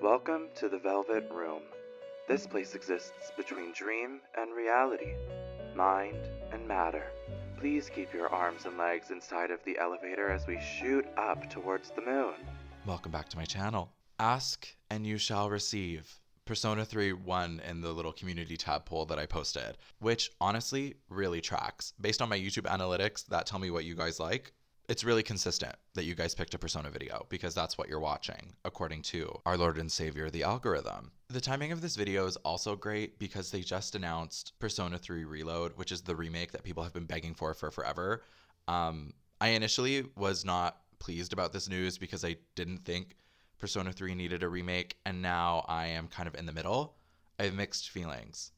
Welcome to the Velvet Room. This place exists between dream and reality, mind and matter. Please keep your arms and legs inside of the elevator as we shoot up towards the moon. Welcome back to my channel. Ask and you shall receive. Persona 3 won in the little community tab poll that I posted, which honestly really tracks. Based on my YouTube analytics that tell me what you guys like, it's really consistent that you guys picked a Persona video because that's what you're watching, according to our Lord and Savior, the algorithm. The timing of this video is also great because they just announced Persona 3 Reload, which is the remake that people have been begging for forever. I initially was not pleased about this news because I didn't think Persona 3 needed a remake, and now I am kind of in the middle. I have mixed feelings,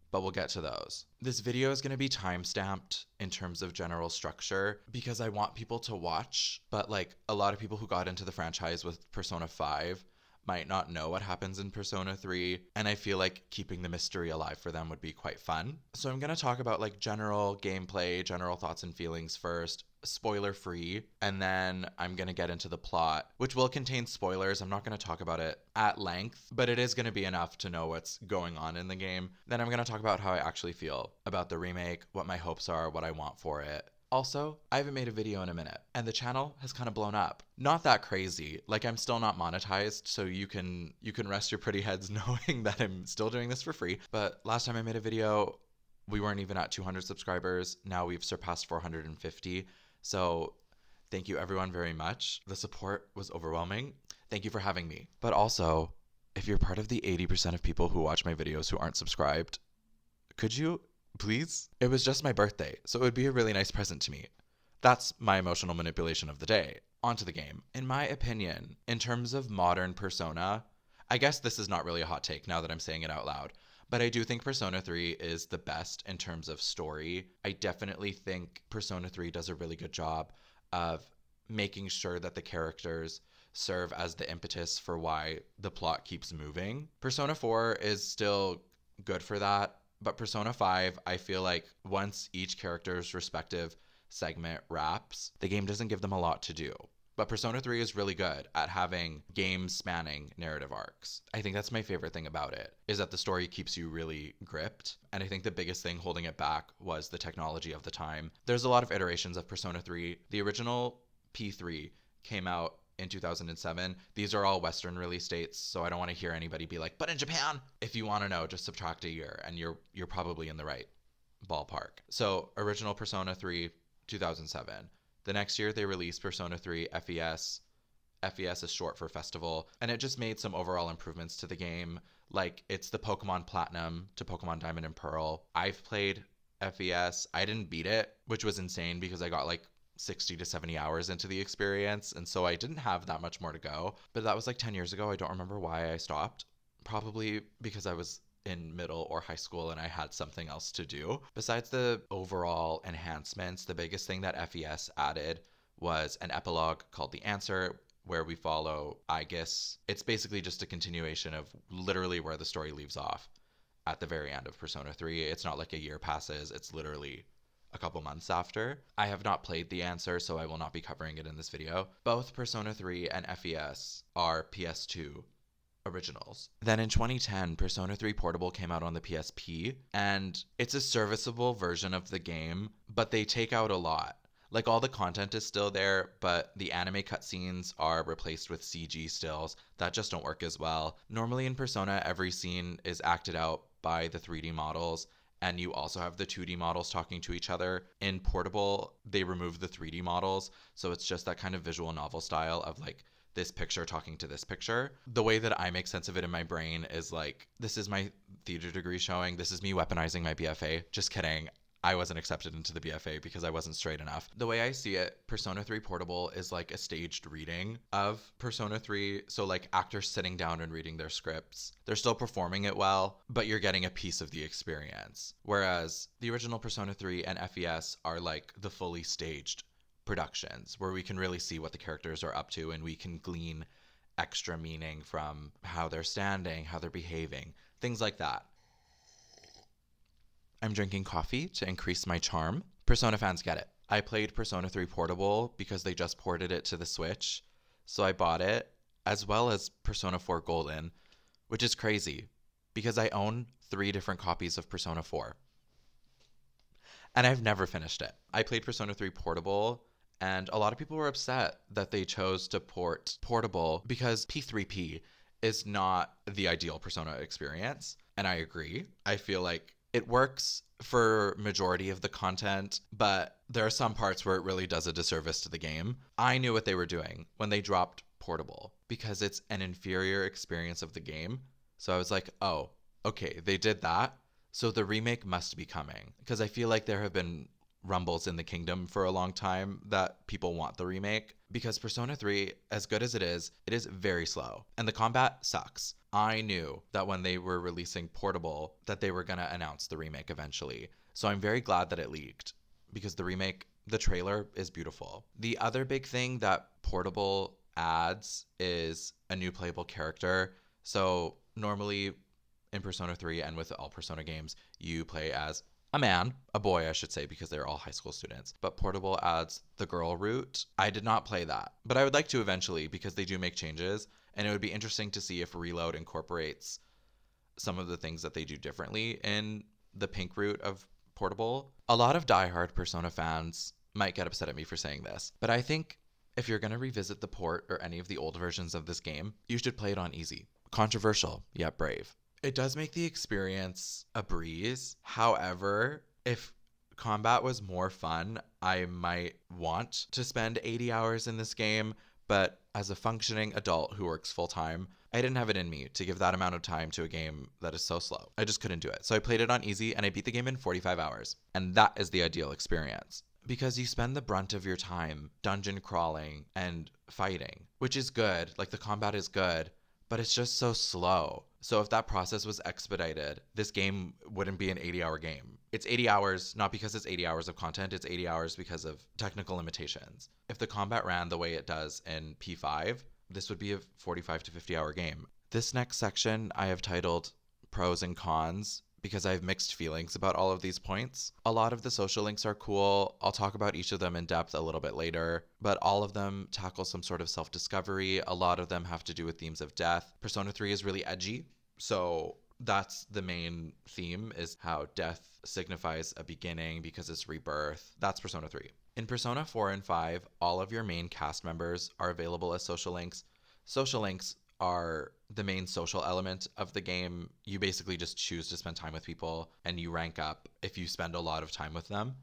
but we'll get to those. This video is going to be time-stamped in terms of general structure because I want people to watch, but like a lot of people who got into the franchise with Persona 5 might not know what happens in Persona 3, and I feel like keeping the mystery alive for them would be quite fun. So I'm going to talk about like general gameplay, general thoughts and feelings first, spoiler free, and then I'm going to get into the plot, which will contain spoilers. I'm not going to talk about it at length, but it is going to be enough to know what's going on in the game. Then I'm going to talk about how I actually feel about the remake, what my hopes are, what I want for it. Also, I haven't made a video in a minute, and the channel has kind of blown up. Not that crazy. Like, I'm still not monetized, so you can rest your pretty heads knowing that I'm still doing this for free. But last time I made a video, we weren't even at 200 subscribers. Now we've surpassed 450. So thank you everyone very much. The support was overwhelming. Thank you for having me. But also, if you're part of the 80% of people who watch my videos who aren't subscribed, could you please? It was just my birthday, so it would be a really nice present to me. That's my emotional manipulation of the day. Onto the game. In my opinion, in terms of modern Persona, I guess this is not really a hot take now that I'm saying it out loud, but I do think Persona 3 is the best in terms of story. I definitely think Persona 3 does a really good job of making sure that the characters serve as the impetus for why the plot keeps moving. Persona 4 is still good for that, but Persona 5, I feel like once each character's respective segment wraps, the game doesn't give them a lot to do. But Persona 3 is really good at having game-spanning narrative arcs. I think that's my favorite thing about it, is that the story keeps you really gripped. And I think the biggest thing holding it back was the technology of the time. There's a lot of iterations of Persona 3. The original P3 came out in 2007. These are all Western release dates, so I don't want to hear anybody be like, but in Japan! If you want to know, just subtract a year, and you're probably in the right ballpark. So original Persona 3, 2007. The next year they released Persona 3 FES. FES is short for festival, and it just made some overall improvements to the game. Like, it's the Pokemon Platinum to Pokemon Diamond and Pearl. I've played FES. I didn't beat it, which was insane because I got like 60 to 70 hours into the experience, and so I didn't have that much more to go. But that was like 10 years ago. I don't remember why I stopped. Probably because I was in middle or high school and I had something else to do. Besides the overall enhancements, the biggest thing that FES added was an epilogue called The Answer, where we follow Aegis. It's basically just a continuation of literally where the story leaves off at the very end of Persona 3. It's not like a year passes, it's literally a couple months after. I have not played The Answer, so I will not be covering it in this video. Both Persona 3 and FES are PS2 originals. Then in 2010, Persona 3 Portable came out on the PSP, and it's a serviceable version of the game, but they take out a lot. Like, all the content is still there, but the anime cutscenes are replaced with CG stills that just don't work as well. Normally in Persona, every scene is acted out by the 3D models, and you also have the 2D models talking to each other. In Portable, they remove the 3D models, so it's just that kind of visual novel style of like this picture talking to this picture. The way that I make sense of it in my brain is like, this is my theater degree showing, this is me weaponizing my BFA. Just kidding. I wasn't accepted into the BFA because I wasn't straight enough. The way I see it, Persona 3 Portable is like a staged reading of Persona 3. So like actors sitting down and reading their scripts. They're still performing it well, but you're getting a piece of the experience. Whereas the original Persona 3 and FES are like the fully staged productions where we can really see what the characters are up to and we can glean extra meaning from how they're standing, how they're behaving, things like that. I'm drinking coffee to increase my charm. Persona fans get it. I played Persona 3 Portable because they just ported it to the Switch, so I bought it as well as Persona 4 Golden, which is crazy because I own 3 different copies of Persona 4 and I've never finished it. I played Persona 3 Portable, and a lot of people were upset that they chose to port Portable because P3P is not the ideal Persona experience. And I agree. I feel like it works for majority of the content, but there are some parts where it really does a disservice to the game. I knew what they were doing when they dropped Portable because it's an inferior experience of the game. So I was like, oh, okay, they did that. So the remake must be coming because I feel like there have been rumbles in the kingdom for a long time that people want the remake because Persona 3, as good as it is very slow and the combat sucks. I knew that when they were releasing Portable that they were going to announce the remake eventually. So I'm very glad that it leaked because the remake, the trailer is beautiful. The other big thing that Portable adds is a new playable character. So normally in Persona 3 and with all Persona games, you play as a man, a boy, I should say, because they're all high school students. But Portable adds the girl route. I did not play that, but I would like to eventually because they do make changes, and it would be interesting to see if Reload incorporates some of the things that they do differently in the pink route of Portable. A lot of diehard Persona fans might get upset at me for saying this, but I think if you're going to revisit the port or any of the old versions of this game, you should play it on easy. Controversial, yet brave. It does make the experience a breeze. However, if combat was more fun, I might want to spend 80 hours in this game. But as a functioning adult who works full time, I didn't have it in me to give that amount of time to a game that is so slow. I just couldn't do it. So I played it on easy and I beat the game in 45 hours. And that is the ideal experience. Because you spend the brunt of your time dungeon crawling and fighting, which is good. Like the combat is good, but it's just so slow. So if that process was expedited, this game wouldn't be an 80-hour game. It's 80 hours, not because it's 80 hours of content, it's 80 hours because of technical limitations. If the combat ran the way it does in P5, this would be a 45 to 50-hour game. This next section I have titled Pros and Cons because I have mixed feelings about all of these points. A lot of the social links are cool. I'll talk about each of them in depth a little bit later, but all of them tackle some sort of self-discovery. A lot of them have to do with themes of death. Persona 3 is really edgy, so that's the main theme, is how death signifies a beginning because it's rebirth. That's Persona 3. In Persona 4 and 5, all of your main cast members are available as social links. Social links are the main social element of the game. You basically just choose to spend time with people and you rank up if you spend a lot of time with them.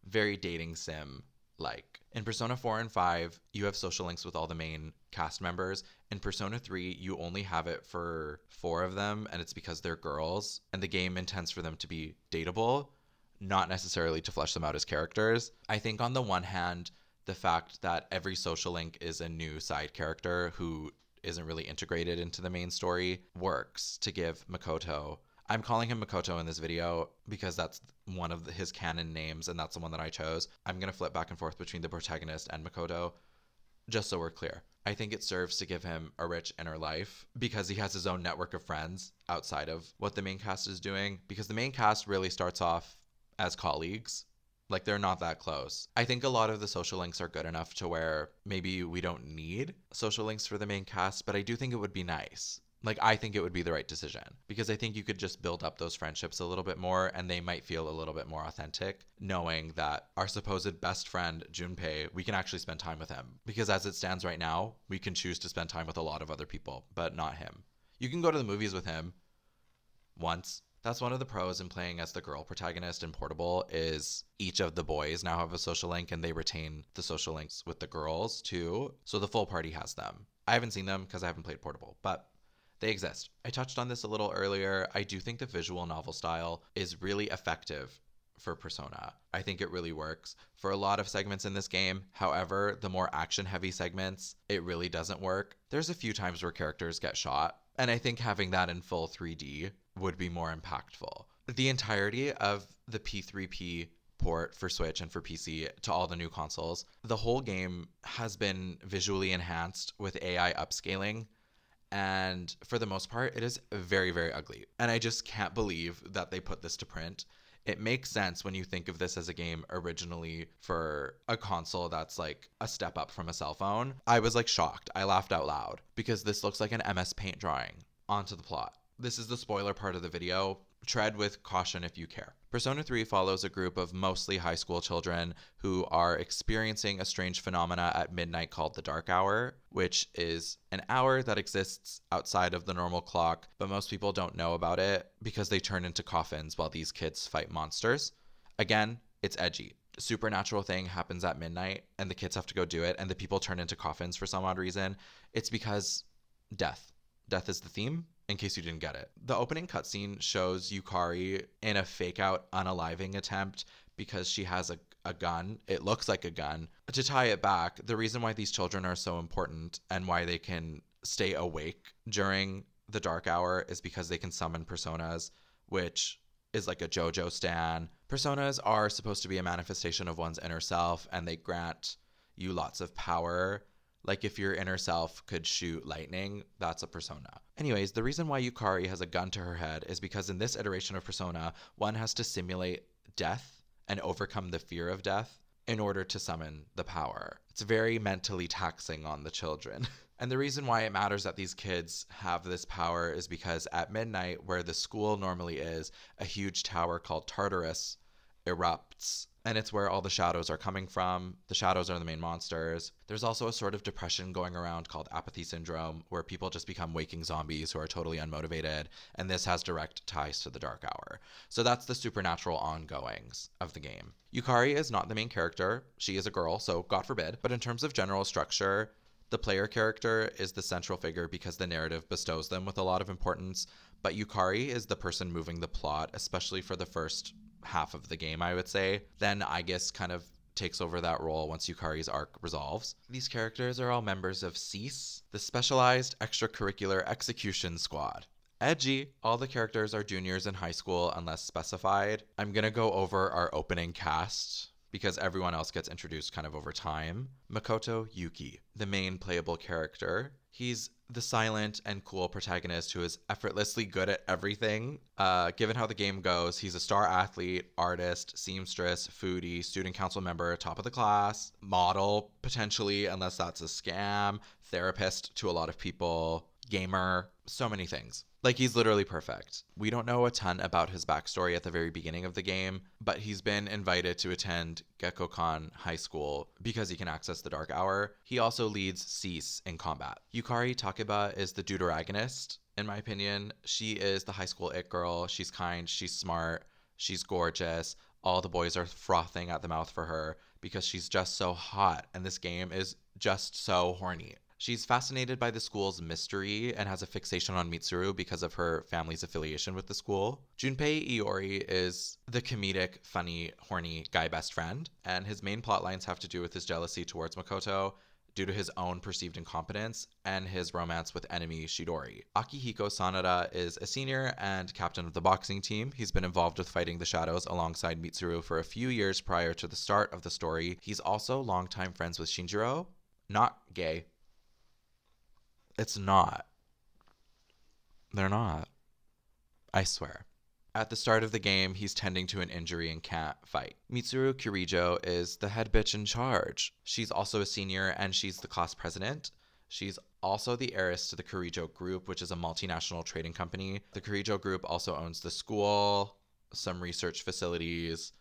Very dating sim like. In Persona 4 and 5, you have social links with all the main cast members. In Persona 3, you only have it for 4 of them, and it's because they're girls, and the game intends for them to be dateable, not necessarily to flesh them out as characters. I think on the one hand, the fact that every social link is a new side character who isn't really integrated into the main story works to give Makoto, I'm calling him Makoto in this video because that's one of his canon names and that's the one that I chose. I'm going to flip back and forth between the protagonist and Makoto just so we're clear. I think it serves to give him a rich inner life because he has his own network of friends outside of what the main cast is doing, because the main cast really starts off as colleagues. Like, they're not that close. I think a lot of the social links are good enough to where maybe we don't need social links for the main cast, but I do think it would be nice. Like, I think it would be the right decision because I think you could just build up those friendships a little bit more and they might feel a little bit more authentic, knowing that our supposed best friend, Junpei, we can actually spend time with him. Because as it stands right now, we can choose to spend time with a lot of other people, but not him. You can go to the movies with him once. That's one of the pros in playing as the girl protagonist in Portable, is each of the boys now have a social link and they retain the social links with the girls too. So the full party has them. I haven't seen them because I haven't played Portable, but they exist. I touched on this a little earlier. I do think the visual novel style is really effective for Persona. I think it really works for a lot of segments in this game. However, the more action-heavy segments, it really doesn't work. There's a few times where characters get shot, and I think having that in full 3D would be more impactful. The entirety of the P3P port for Switch and for PC to all the new consoles, the whole game has been visually enhanced with AI upscaling. And for the most part, it is very, very ugly. And I just can't believe that they put this to print. It makes sense when you think of this as a game originally for a console that's like a step up from a cell phone. I was like shocked. I laughed out loud because this looks like an MS Paint drawing. Onto the plot. This is the spoiler part of the video. Tread with caution if you care. Persona 3 follows a group of mostly high school children who are experiencing a strange phenomena at midnight called the dark hour, which is an hour that exists outside of the normal clock, but most people don't know about it because they turn into coffins while these kids fight monsters. Again, it's edgy. A supernatural thing happens at midnight and the kids have to go do it, and the people turn into coffins for some odd reason. It's because death. Death is the theme, in case you didn't get it. The opening cutscene shows Yukari in a fake out unaliving attempt because she has a gun. It looks like a gun. To tie it back, the reason why these children are so important and why they can stay awake during the dark hour is because they can summon personas, which is like a JoJo stan. Personas are supposed to be a manifestation of one's inner self, and they grant you lots of power. Like if your inner self could shoot lightning, that's a persona. Anyways, the reason why Yukari has a gun to her head is because in this iteration of Persona, one has to simulate death and overcome the fear of death in order to summon the power. It's very mentally taxing on the children. And the reason why it matters that these kids have this power is because at midnight, where the school normally is, a huge tower called Tartarus erupts, and it's where all the shadows are coming from. The shadows are the main monsters. There's also a sort of depression going around called apathy syndrome, where people just become waking zombies who are totally unmotivated, and this has direct ties to the dark hour. So that's the supernatural ongoings of the game. Yukari is not the main character. She is a girl, so God forbid. But in terms of general structure, the player character is the central figure because the narrative bestows them with a lot of importance, but Yukari is the person moving the plot, especially for the first half of the game, I would say. Then Aegis kind of takes over that role once Yukari's arc resolves. These characters are all members of CEASE, the Specialized Extracurricular Execution Squad. Edgy, all the characters are juniors in high school unless specified. I'm gonna go over our opening cast because everyone else gets introduced kind of over time. Makoto Yuki, the main playable character. He's the silent and cool protagonist who is effortlessly good at everything. Given how the game goes, he's a star athlete, artist, seamstress, foodie, student council member, top of the class, model, potentially, unless that's a scam, therapist to a lot of people, gamer, so many things. Like, he's literally perfect. We don't know a ton about his backstory at the very beginning of the game, but he's been invited to attend Gekkoukan High School because he can access the Dark Hour. He also leads CEASE in combat. Yukari Takeba is the deuteragonist, in my opinion. She is the high school it girl. She's kind, she's smart, she's gorgeous. All the boys are frothing at the mouth for her because she's just so hot, and this game is just so horny. She's fascinated by the school's mystery and has a fixation on Mitsuru because of her family's affiliation with the school. Junpei Iori is the comedic, funny, horny guy best friend, and his main plot lines have to do with his jealousy towards Makoto due to his own perceived incompetence and his romance with enemy Shidori. Akihiko Sanada is a senior and captain of the boxing team. He's been involved with fighting the shadows alongside Mitsuru for a few years prior to the start of the story. He's also longtime friends with Shinjiro. Not gay. It's not. They're not. I swear. At the start of the game, he's tending to an injury and can't fight. Mitsuru Kirijo is the head bitch in charge. She's also a senior and she's the class president. She's also the heiress to the Kirijo Group, which is a multinational trading company. The Kirijo Group also owns the school, some research facilities,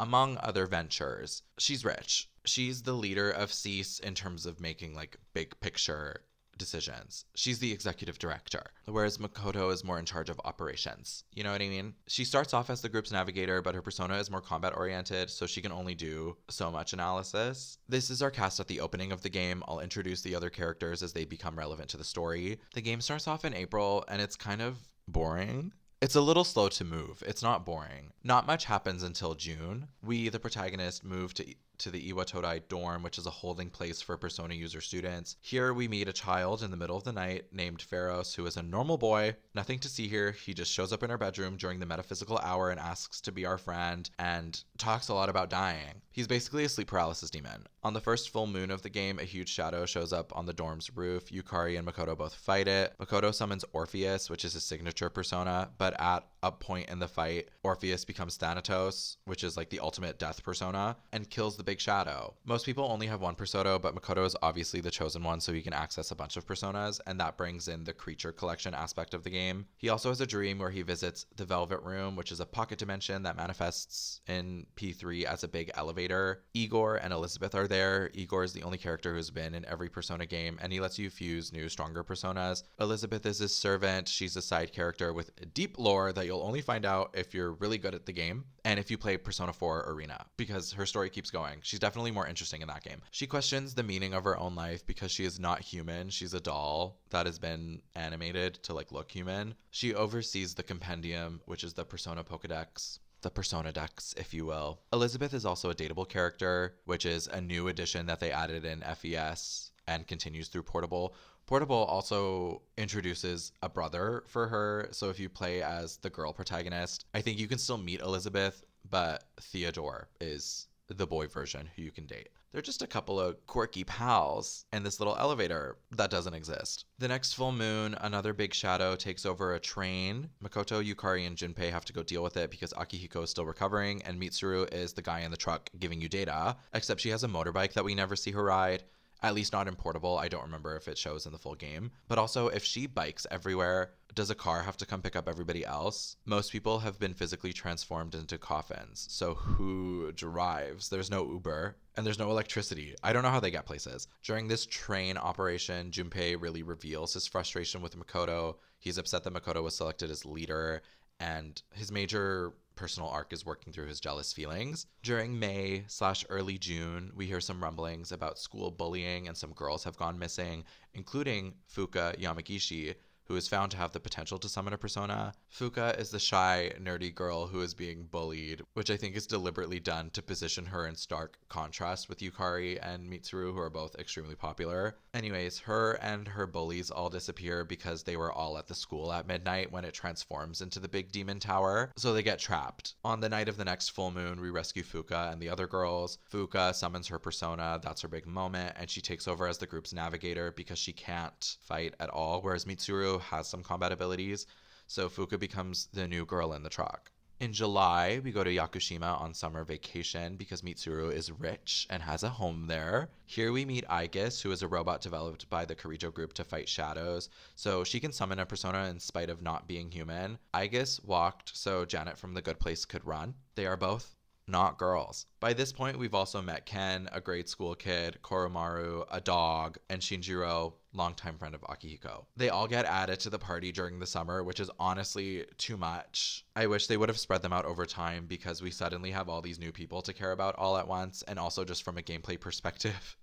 among other ventures. She's rich. She's the leader of CEASE in terms of making like big picture decisions. She's the executive director, whereas Makoto is more in charge of operations. You know what I mean? She starts off as the group's navigator, but her persona is more combat oriented, so she can only do so much analysis. This is our cast at the opening of the game. I'll introduce the other characters as they become relevant to the story. The game starts off in April, and it's kind of boring. It's a little slow to move. It's not boring. Not much happens until June. We, the protagonist, move to to the Iwatodai dorm, which is a holding place for Persona user students. Here we meet a child in the middle of the night named Pharos, who is a normal boy. Nothing to see here. He just shows up in our bedroom during the metaphysical hour and asks to be our friend and talks a lot about dying. He's basically a sleep paralysis demon. On the first full moon of the game, a huge shadow shows up on the dorm's roof. Yukari and Makoto both fight it. Makoto summons Orpheus, which is his signature persona, but at a point in the fight, Orpheus becomes Thanatos, which is like the ultimate death persona, and kills the big shadow. Most people only have one persona, but Makoto is obviously the chosen one, so he can access a bunch of personas, and that brings in the creature collection aspect of the game. He also has a dream where he visits the Velvet Room, which is a pocket dimension that manifests in P3 as a big elevator. Igor and Elizabeth are there. Igor is the only character who's been in every Persona game, and he lets you fuse new, stronger personas. Elizabeth is his servant. She's a side character with deep lore that you'll only find out if you're really good at the game and if you play Persona 4 Arena, because her story keeps going. She's definitely more interesting in that game. She questions the meaning of her own life because she is not human. She's a doll that has been animated to like look human. She oversees the compendium, which is the Persona Pokedex. The Persona Dex, if you will. Elizabeth is also a dateable character, which is a new addition that they added in FES and continues through Portable. Portable also introduces a brother for her, so if you play as the girl protagonist, I think you can still meet Elizabeth, but Theodore is the boy version who you can date. They're just a couple of quirky pals in this little elevator that doesn't exist. The next full moon, another big shadow takes over a train. Makoto, Yukari, and Junpei have to go deal with it because Akihiko is still recovering, and Mitsuru is the guy in the truck giving you data, except she has a motorbike that we never see her ride. At least not in Portable. I don't remember if it shows in the full game. But also, if she bikes everywhere, does a car have to come pick up everybody else? Most people have been physically transformed into coffins. So who drives? There's no Uber and there's no electricity. I don't know how they get places. During this train operation, Junpei really reveals his frustration with Makoto. He's upset that Makoto was selected as leader, and his major personal arc is working through his jealous feelings. During May/early June, we hear some rumblings about school bullying and some girls have gone missing, including Fuka Yamagishi, who is found to have the potential to summon a persona. Fuka is the shy, nerdy girl who is being bullied, which I think is deliberately done to position her in stark contrast with Yukari and Mitsuru, who are both extremely popular. Anyways, her and her bullies all disappear because they were all at the school at midnight when it transforms into the big demon tower, so they get trapped. On the night of the next full moon, we rescue Fuka and the other girls. Fuka summons her persona, that's her big moment, and she takes over as the group's navigator because she can't fight at all, whereas Mitsuru has some combat abilities, so Fuka becomes the new girl in the truck. In July, we go to Yakushima on summer vacation because Mitsuru is rich and has a home there. Here we meet Aigis, who is a robot developed by the Karijo group to fight shadows, so she can summon a persona in spite of not being human. Aigis walked so Janet from The Good Place could run. They are both not girls. By this point, we've also met Ken, a grade school kid, Koromaru, a dog, and Shinjiro, longtime friend of Akihiko. They all get added to the party during the summer, which is honestly too much. I wish they would have spread them out over time because we suddenly have all these new people to care about all at once, and also just from a gameplay perspective,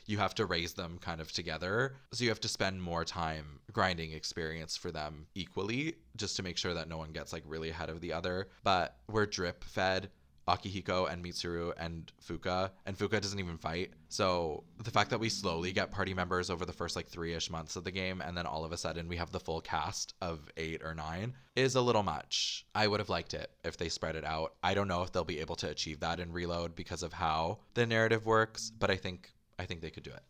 you have to raise them kind of together. So you have to spend more time grinding experience for them equally just to make sure that no one gets like really ahead of the other. But we're drip fed Akihiko and Mitsuru and Fuka doesn't even fight. So the fact that we slowly get party members over the first like 3-ish months of the game, and then all of a sudden we have the full cast of 8 or 9 is a little much. I would have liked it if they spread it out. I don't know if they'll be able to achieve that in Reload because of how the narrative works, but I think they could do it.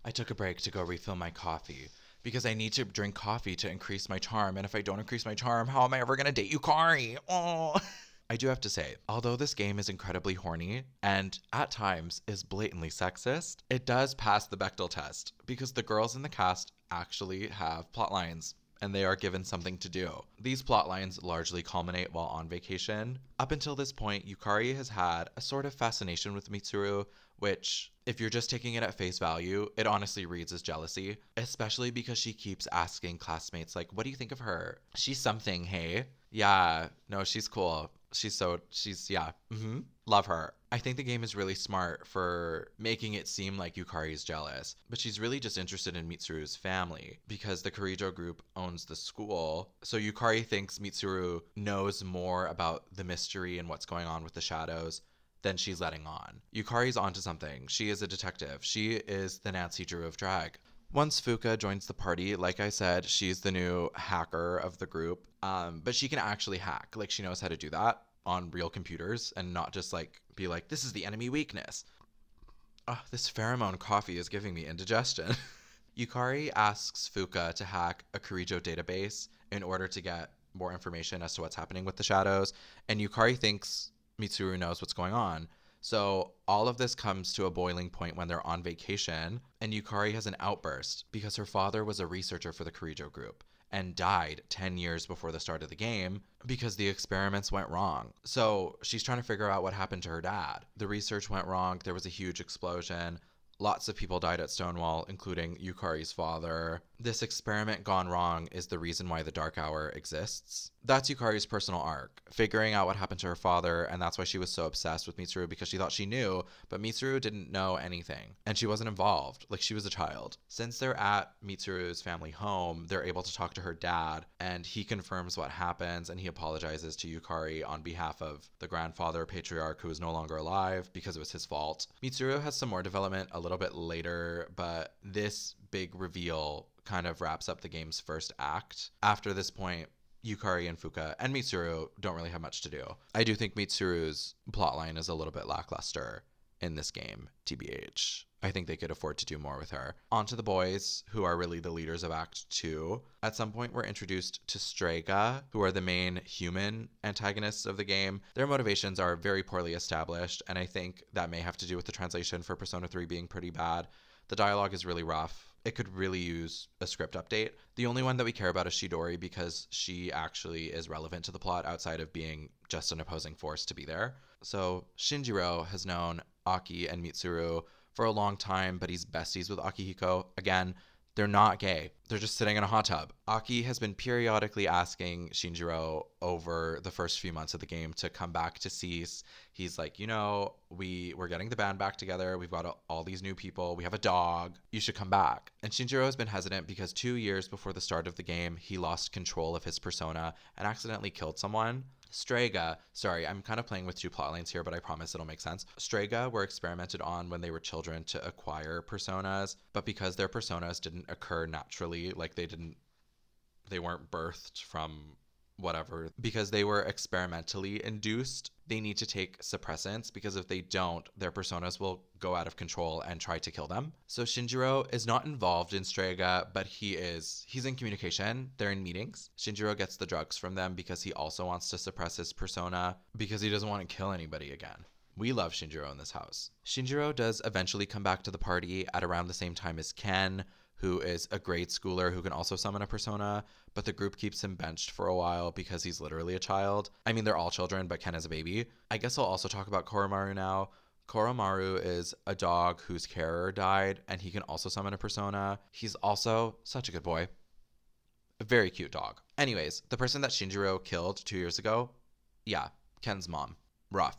I took a break to go refill my coffee because I need to drink coffee to increase my charm, and if I don't increase my charm, how am I ever going to date Yukari? Oh. I do have to say, although this game is incredibly horny and at times is blatantly sexist, it does pass the Bechdel test because the girls in the cast actually have plot lines and they are given something to do. These plot lines largely culminate while on vacation. Up until this point, Yukari has had a sort of fascination with Mitsuru, which, if you're just taking it at face value, it honestly reads as jealousy, especially because she keeps asking classmates, like, what do you think of her? She's something, hey? Yeah, no, she's cool. Love her. I think the game is really smart for making it seem like Yukari is jealous, but she's really just interested in Mitsuru's family because the Kirijo group owns the school. So Yukari thinks Mitsuru knows more about the mystery and what's going on with the shadows than she's letting on. Yukari's onto something. She is a detective. She is the Nancy Drew of drag. Once Fuka joins the party, like I said, she's the new hacker of the group. But she can actually hack. Like, she knows how to do that on real computers and not just like be like, this is the enemy weakness. Oh, this pheromone coffee is giving me indigestion. Yukari asks Fuka to hack a Kirijo database in order to get more information as to what's happening with the shadows, and Yukari thinks Mitsuru knows what's going on. So all of this comes to a boiling point when they're on vacation, and Yukari has an outburst because her father was a researcher for the Kirijo group and died 10 years before the start of the game because the experiments went wrong. So she's trying to figure out what happened to her dad. The research went wrong, there was a huge explosion. Lots of people died at Stonewall, including Yukari's father. This experiment gone wrong is the reason why the Dark Hour exists. That's Yukari's personal arc, figuring out what happened to her father, and that's why she was so obsessed with Mitsuru, because she thought she knew, but Mitsuru didn't know anything, and she wasn't involved, like she was a child. Since they're at Mitsuru's family home, they're able to talk to her dad, and he confirms what happens, and he apologizes to Yukari on behalf of the grandfather patriarch who is no longer alive, because it was his fault. Mitsuru has some more development a little bit later, but this big reveal kind of wraps up the game's first act. After this point, Yukari and Fuka and Mitsuru don't really have much to do. I do think Mitsuru's plotline is a little bit lackluster in this game, TBH. I think they could afford to do more with her. On to the boys, who are really the leaders of Act 2. At some point, we're introduced to Strega, who are the main human antagonists of the game. Their motivations are very poorly established, and I think that may have to do with the translation for Persona 3 being pretty bad. The dialogue is really rough. It could really use a script update. The only one that we care about is Shidori because she actually is relevant to the plot outside of being just an opposing force to be there. So Shinjiro has known Aki and Mitsuru for a long time, but he's besties with Akihiko. Again, they're not gay. They're just sitting in a hot tub. Aki has been periodically asking Shinjiro over the first few months of the game to come back to Cease. He's like, we're getting the band back together. We've got all these new people. We have a dog. You should come back. And Shinjiro has been hesitant because 2 years before the start of the game, he lost control of his persona and accidentally killed someone. Strega, sorry, I'm kind of playing with two plotlines here, but I promise it'll make sense. Strega were experimented on when they were children to acquire personas, but because their personas didn't occur naturally, like they weren't birthed from whatever, because they were experimentally induced, they need to take suppressants, because if they don't, their personas will go out of control and try to kill them. So Shinjiro is not involved in Strega, but he's in communication. They're in meetings. Shinjiro gets the drugs from them because he also wants to suppress his persona because he doesn't want to kill anybody again. We love Shinjiro in this house. Shinjiro does eventually come back to the party at around the same time as Ken, who is a grade schooler who can also summon a persona, but the group keeps him benched for a while because he's literally a child. I mean, they're all children, but Ken is a baby. I guess I'll also talk about Koromaru now. Koromaru is a dog whose carer died, and he can also summon a persona. He's also such a good boy. A very cute dog. Anyways, the person that Shinjiro killed 2 years ago, yeah, Ken's mom. Rough.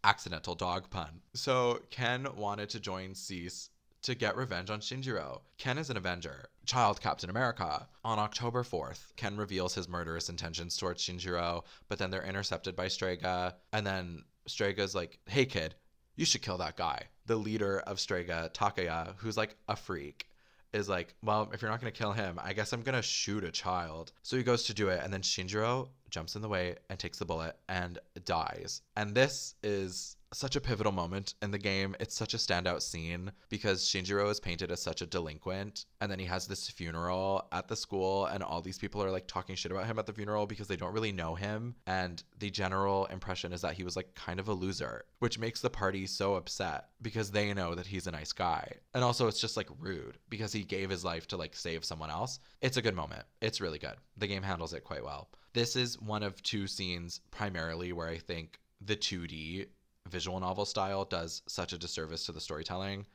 Accidental dog pun. So Ken wanted to join Cease to get revenge on Shinjiro. Ken is an Avenger, child Captain America. On October 4th, Ken reveals his murderous intentions towards Shinjiro, but then they're intercepted by Strega, and then Strega's like, hey kid, you should kill that guy. The leader of Strega, Takaya, who's like a freak, is like, well, if you're not going to kill him, I guess I'm going to shoot a child. So he goes to do it, and then Shinjiro jumps in the way and takes the bullet and dies. And this is such a pivotal moment in the game. It's such a standout scene because Shinjiro is painted as such a delinquent, and then he has this funeral at the school, and all these people are like talking shit about him at the funeral because they don't really know him, and the general impression is that he was like kind of a loser, which makes the party so upset because they know that he's a nice guy. And also it's just like rude because he gave his life to like save someone else. It's a good moment. It's really good. The game handles it quite well. This is one of two scenes primarily where I think the 2D visual novel style does such a disservice to the storytelling,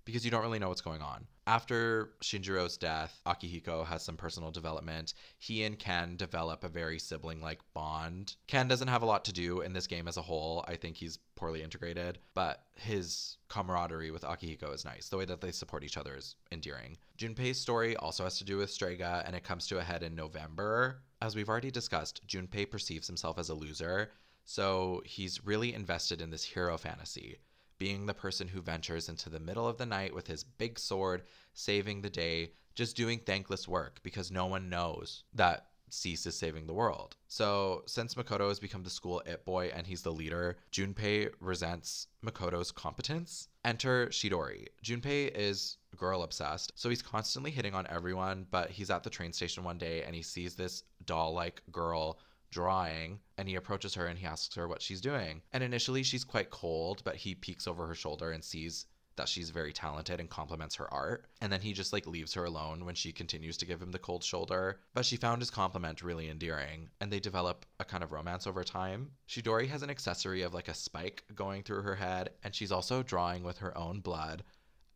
because you don't really know what's going on. After Shinjiro's death, Akihiko has some personal development. He and Ken develop a very sibling-like bond. Ken doesn't have a lot to do in this game as a whole. I think he's poorly integrated, but his camaraderie with Akihiko is nice. The way that they support each other is endearing. Junpei's story also has to do with Strega, and it comes to a head in November. As we've already discussed, Junpei perceives himself as a loser, so he's really invested in this hero fantasy, being the person who ventures into the middle of the night with his big sword, saving the day, just doing thankless work because no one knows that Cease is saving the world. So since Makoto has become the school it boy and he's the leader, Junpei resents Makoto's competence. Enter Shidori. Junpei is girl obsessed, so he's constantly hitting on everyone, but he's at the train station one day and he sees this doll-like girl drawing, and he approaches her and he asks her what she's doing. And initially she's quite cold, but he peeks over her shoulder and sees that she's very talented and compliments her art. And then he just leaves her alone when she continues to give him the cold shoulder. But she found his compliment really endearing, and they develop a kind of romance over time. Shidori has an accessory of a spike going through her head, and she's also drawing with her own blood.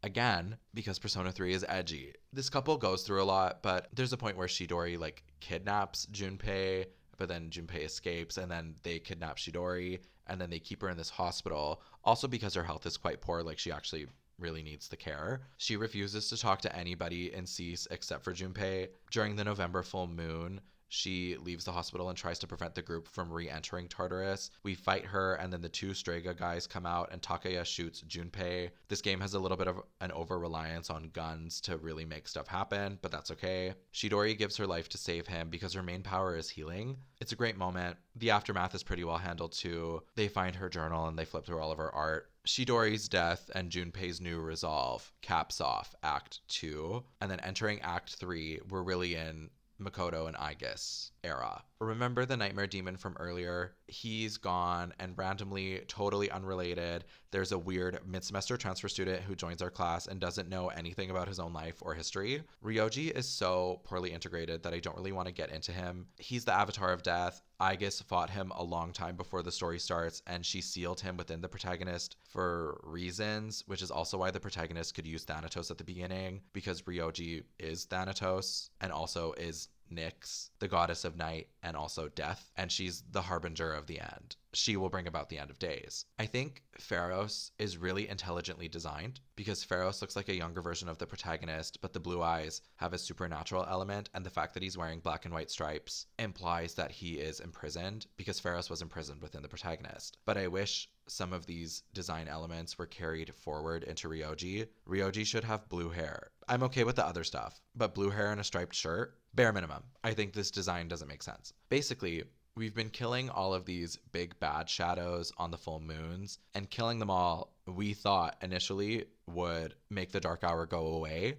Again, because Persona 3 is edgy. This couple goes through a lot, but there's a point where Shidori kidnaps Junpei, but then Junpei escapes, and then they kidnap Shidori, and then they keep her in this hospital, also because her health is quite poor, she actually really needs the care. She refuses to talk to anybody in Cease except for Junpei. During the November full moon, she leaves the hospital and tries to prevent the group from re-entering Tartarus. We fight her, and then the two Strega guys come out, and Takaya shoots Junpei. This game has a little bit of an over-reliance on guns to really make stuff happen, but that's okay. Shidori gives her life to save him because her main power is healing. It's a great moment. The aftermath is pretty well handled too. They find her journal and they flip through all of her art. Shidori's death and Junpei's new resolve caps off Act 2. And then entering Act 3, we're really in Makoto and Aigis era. Remember the nightmare demon from earlier? He's gone, and randomly, totally unrelated, there's a weird mid-semester transfer student who joins our class and doesn't know anything about his own life or history. Ryoji is so poorly integrated that I don't really want to get into him. He's the avatar of death. Aigis fought him a long time before the story starts, and she sealed him within the protagonist for reasons, which is also why the protagonist could use Thanatos at the beginning, because Ryoji is Thanatos and also is Nyx, the goddess of night and also death, and she's the harbinger of the end. She will bring about the end of days. I think Pharos is really intelligently designed because Pharos looks like a younger version of the protagonist, but the blue eyes have a supernatural element, and the fact that he's wearing black and white stripes implies that he is imprisoned because Pharos was imprisoned within the protagonist. But I wish some of these design elements were carried forward into Ryoji. Ryoji should have blue hair. I'm okay with the other stuff, but blue hair and a striped shirt? Bare minimum. I think this design doesn't make sense. Basically, we've been killing all of these big bad shadows on the full moons, and killing them all, we thought initially would make the dark hour go away,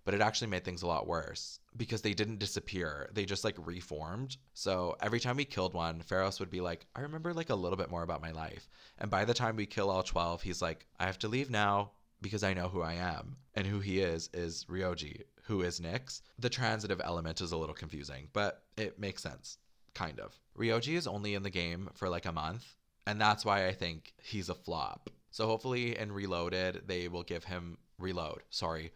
but it actually made things a lot worse because they didn't disappear. They just reformed. So every time we killed one, Pharos would be like, I remember a little bit more about my life. And by the time we kill all 12, he's like, I have to leave now because I know who I am. And who he is Ryoji, who is Nyx. The transitive element is a little confusing, but it makes sense. Kind of. Ryoji is only in the game for a month, and that's why I think he's a flop. So hopefully in Reloaded, they will give him Reload. Sorry,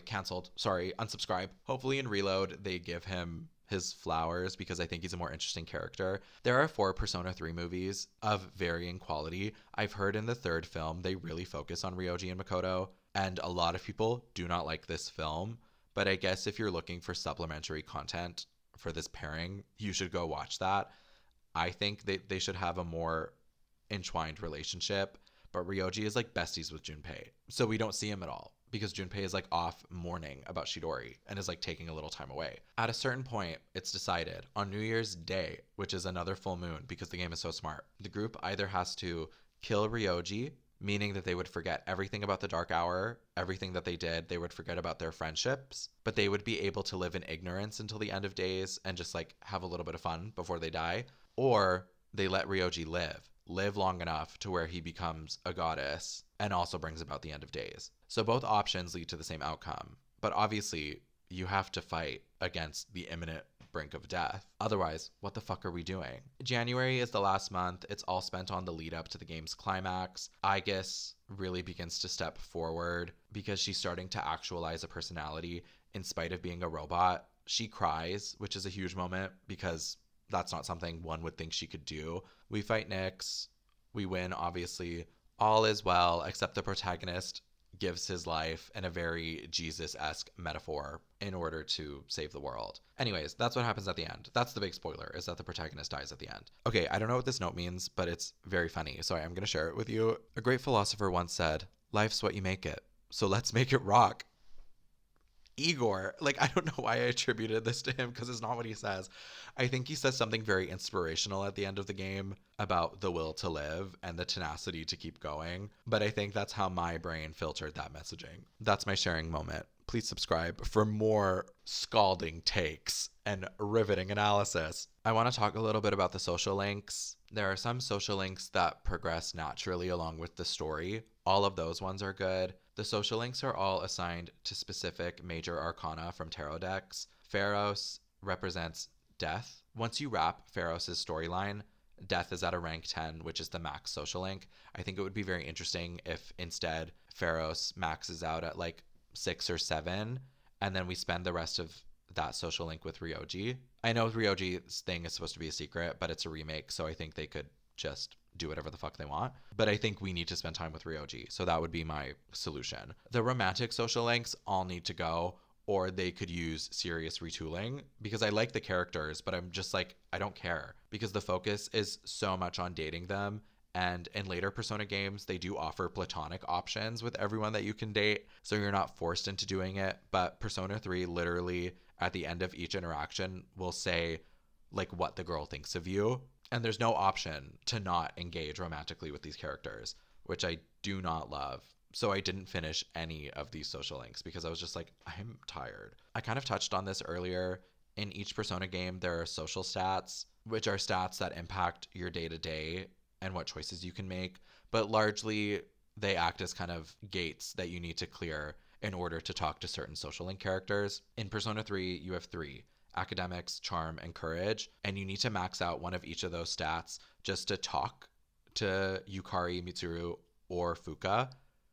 canceled. Sorry, unsubscribe. Hopefully in Reload, they give him his flowers because I think he's a more interesting character. There are 4 Persona 3 movies of varying quality. I've heard in the 3rd film, they really focus on Ryoji and Makoto, and a lot of people do not like this film. But I guess if you're looking for supplementary content for this pairing, you should go watch that. I think they should have a more entwined relationship, but Ryoji is besties with Junpei, so we don't see him at all because Junpei is off mourning about Shidori and is taking a little time away. At a certain point, it's decided on New Year's Day, which is another full moon because the game is so smart, the group either has to kill Ryoji, meaning that they would forget everything about the Dark Hour, everything that they did, they would forget about their friendships, but they would be able to live in ignorance until the end of days and just have a little bit of fun before they die. Or they let Ryoji live long enough to where he becomes a goddess and also brings about the end of days. So both options lead to the same outcome. But obviously, you have to fight against the imminent brink of death. Otherwise, what the fuck are we doing? January is the last month. It's all spent on the lead up to the game's climax. Aegis really begins to step forward because she's starting to actualize a personality in spite of being a robot. She cries, which is a huge moment because that's not something one would think she could do. We fight Nyx. We win, obviously. All is well, except the protagonist gives his life in a very Jesus-esque metaphor in order to save the world. Anyways, that's what happens at the end. That's the big spoiler, is that the protagonist dies at the end. Okay, I don't know what this note means, but it's very funny, so I am going to share it with you. A great philosopher once said, "Life's what you make it, so let's make it rock." Igor, like, I don't know why I attributed this to him because it's not what he says. I think he says something very inspirational at the end of the game about the will to live and the tenacity to keep going. But I think that's how my brain filtered that messaging. That's my sharing moment. Please subscribe for more scalding takes and riveting analysis. I want to talk a little bit about the social links. There are some social links that progress naturally along with the story. All of those ones are good. The social links are all assigned to specific major arcana from tarot decks. Pharos represents death. Once you wrap Pharos' storyline, death is at a rank 10, which is the max social link. I think it would be very interesting if instead Pharos maxes out at like 6 or 7, and then we spend the rest of that social link with Ryoji. I know Ryoji's thing is supposed to be a secret, but it's a remake, so I think they could just do whatever the fuck they want. But I think we need to spend time with Ryoji, so that would be my solution. The romantic social links all need to go, or they could use serious retooling, because I like the characters, but I'm just like, I don't care, because the focus is so much on dating them. And in later Persona games, they do offer platonic options with everyone that you can date, so you're not forced into doing it. But Persona 3 literally at the end of each interaction will say like what the girl thinks of you, and there's no option to not engage romantically with these characters, which I do not love. So I didn't finish any of these social links because I was just like, I'm tired. I kind of touched on this earlier. In each Persona game, there are social stats, which are stats that impact your day-to-day and what choices you can make, but largely they act as kind of gates that you need to clear in order to talk to certain social link characters. In Persona 3, you have 3: academics, charm, and courage, and you need to max out one of each of those stats just to talk to Yukari, Mitsuru, or Fuka,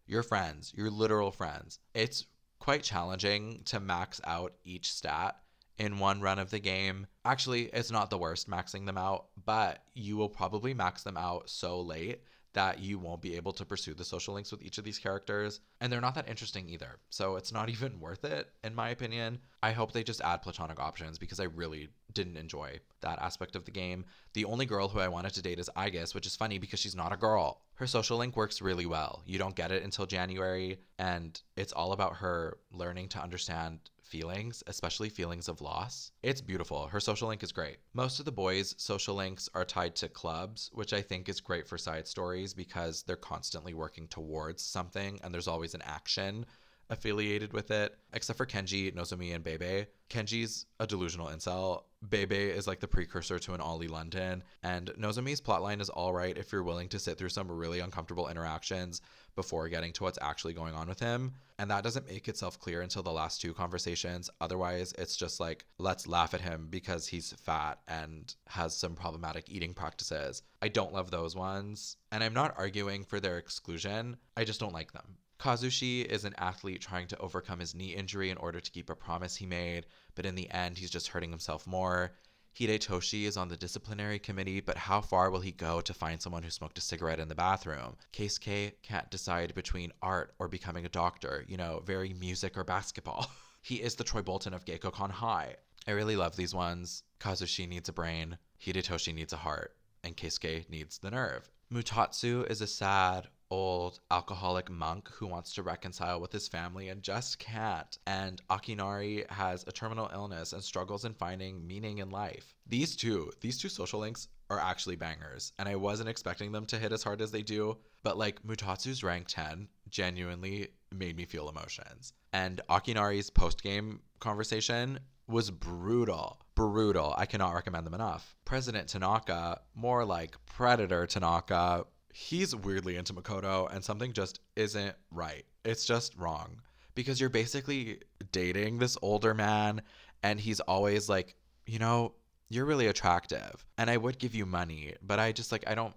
your friends, your literal friends. It's quite challenging to max out each stat in one run of the game. Actually, it's not the worst maxing them out, but you will probably max them out so late that you won't be able to pursue the social links with each of these characters. And they're not that interesting either. So it's not even worth it, in my opinion. I hope they just add platonic options because I really didn't enjoy that aspect of the game. The only girl who I wanted to date is Aegis, which is funny because she's not a girl. Her social link works really well. You don't get it until January, and it's all about her learning to understand feelings, especially feelings of loss. It's beautiful. Her social link is great. Most of the boys' social links are tied to clubs, which I think is great for side stories because they're constantly working towards something and there's always an action affiliated with it, except for Kenji, Nozomi, and Bebe. Kenji's a delusional incel. Bebe is like the precursor to an Ollie London, and Nozomi's plotline is all right if you're willing to sit through some really uncomfortable interactions before getting to what's actually going on with him. And that doesn't make itself clear until the last 2 conversations. Otherwise, it's just like, let's laugh at him because he's fat and has some problematic eating practices. I don't love those ones, and I'm not arguing for their exclusion. I just don't like them. Kazushi is an athlete trying to overcome his knee injury in order to keep a promise he made, but in the end, he's just hurting himself more. Hidetoshi is on the disciplinary committee, but how far will he go to find someone who smoked a cigarette in the bathroom? Keisuke can't decide between art or becoming a doctor, very music or basketball. He is the Troy Bolton of Gekkoukan High. I really love these ones. Kazushi needs a brain, Hidetoshi needs a heart, and Keisuke needs the nerve. Mutatsu is a sad, old, alcoholic monk who wants to reconcile with his family and just can't. And Akinari has a terminal illness and struggles in finding meaning in life. These two social links are actually bangers, and I wasn't expecting them to hit as hard as they do, but like Mutatsu's rank 10 genuinely made me feel emotions. And Akinari's post-game conversation was brutal. I cannot recommend them enough. President Tanaka, more like Predator Tanaka, he's weirdly into Makoto, and something just isn't right. It's just wrong. Because you're basically dating this older man, and he's always like, you know, you're really attractive and I would give you money, but I don't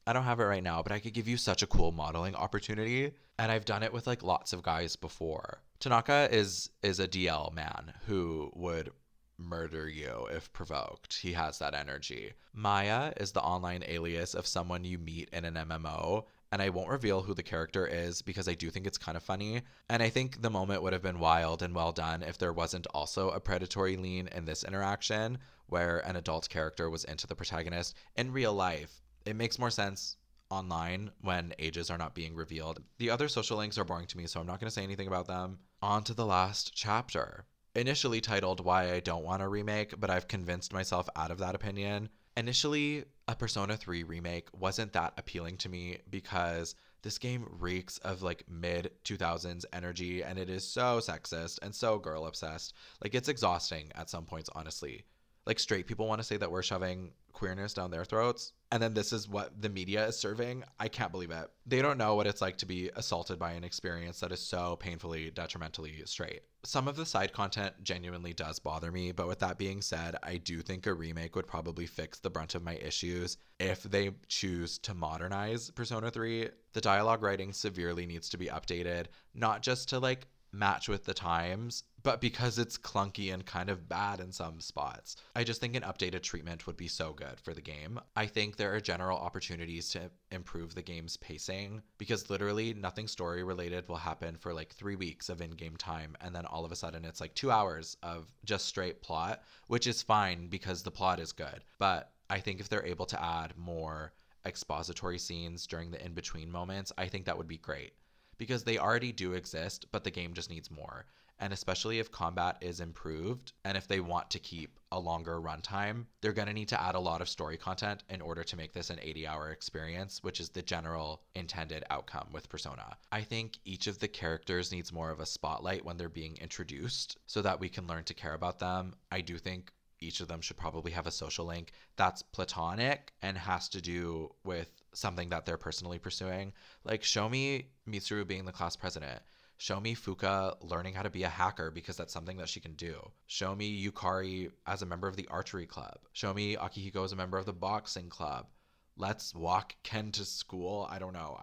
have it right now, but I could give you such a cool modeling opportunity. And I've done it with like lots of guys before. Tanaka is a DL man who would murder you if provoked. He has that energy. Maya is the online alias of someone you meet in an MMO, and I won't reveal who the character is because I do think it's kind of funny. And I think the moment would have been wild and well done if there wasn't also a predatory lean in this interaction where an adult character was into the protagonist. In real life, it makes more sense online when ages are not being revealed. The other social links are boring to me, so I'm not going to say anything about them. On to the last chapter. Initially titled Why I Don't Want a Remake, but I've convinced myself out of that opinion. Initially, a Persona 3 remake wasn't that appealing to me because this game reeks of like mid 2000s energy, and it is so sexist and so girl obsessed. Like, it's exhausting at some points, honestly. Like, straight people want to say that we're shoving queerness down their throats, and then this is what the media is serving. I can't believe it. They don't know what it's like to be assaulted by an experience that is so painfully, detrimentally straight. Some of the side content genuinely does bother me, but with that being said, I do think a remake would probably fix the brunt of my issues if they choose to modernize Persona 3. The dialogue writing severely needs to be updated, not just to like match with the times, but because it's clunky and kind of bad in some spots. I just think an updated treatment would be so good for the game. I think there are general opportunities to improve the game's pacing because literally nothing story related will happen for like 3 weeks of in-game time, and then all of a sudden it's like 2 hours of just straight plot, which is fine because the plot is good. But I think if they're able to add more expository scenes during the in-between moments, I think that would be great. Because they already do exist, but the game just needs more. And especially if combat is improved, and if they want to keep a longer runtime, they're going to need to add a lot of story content in order to make this an 80-hour experience, which is the general intended outcome with Persona. I think each of the characters needs more of a spotlight when they're being introduced so that we can learn to care about them. I do think each of them should probably have a social link that's platonic and has to do with something that they're personally pursuing. Like, show me Mitsuru being the class president. Show me Fuka learning how to be a hacker because that's something that she can do. Show me Yukari as a member of the archery club. Show me Akihiko as a member of the boxing club. Let's walk Ken to school. I don't know.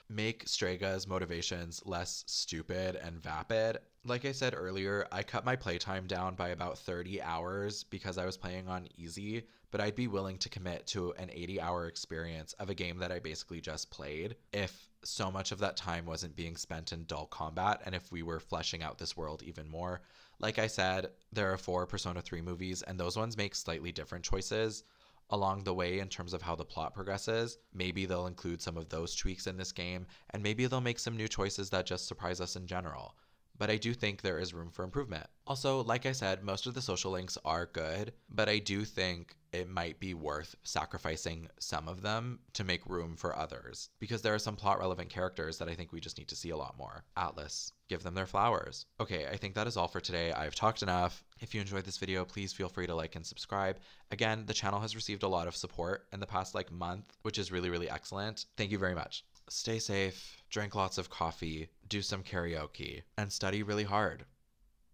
Make Strega's motivations less stupid and vapid. Like I said earlier, I cut my playtime down by about 30 hours because I was playing on easy, but I'd be willing to commit to an 80-hour experience of a game that I basically just played if so much of that time wasn't being spent in dull combat and if we were fleshing out this world even more. Like I said, there are 4 Persona 3 movies, and those ones make slightly different choices along the way in terms of how the plot progresses. Maybe they'll include some of those tweaks in this game, and maybe they'll make some new choices that just surprise us in general. But I do think there is room for improvement. Also, like I said, most of the social links are good, but I do think it might be worth sacrificing some of them to make room for others, because there are some plot relevant characters that I think we just need to see a lot more. Atlas, give them their flowers. Okay, I think that is all for today. I've talked enough. If you enjoyed this video, please feel free to like and subscribe. Again, the channel has received a lot of support in the past month, which is really, really excellent. Thank you very much. Stay safe, drink lots of coffee, do some karaoke, and study really hard,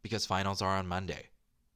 because finals are on Monday.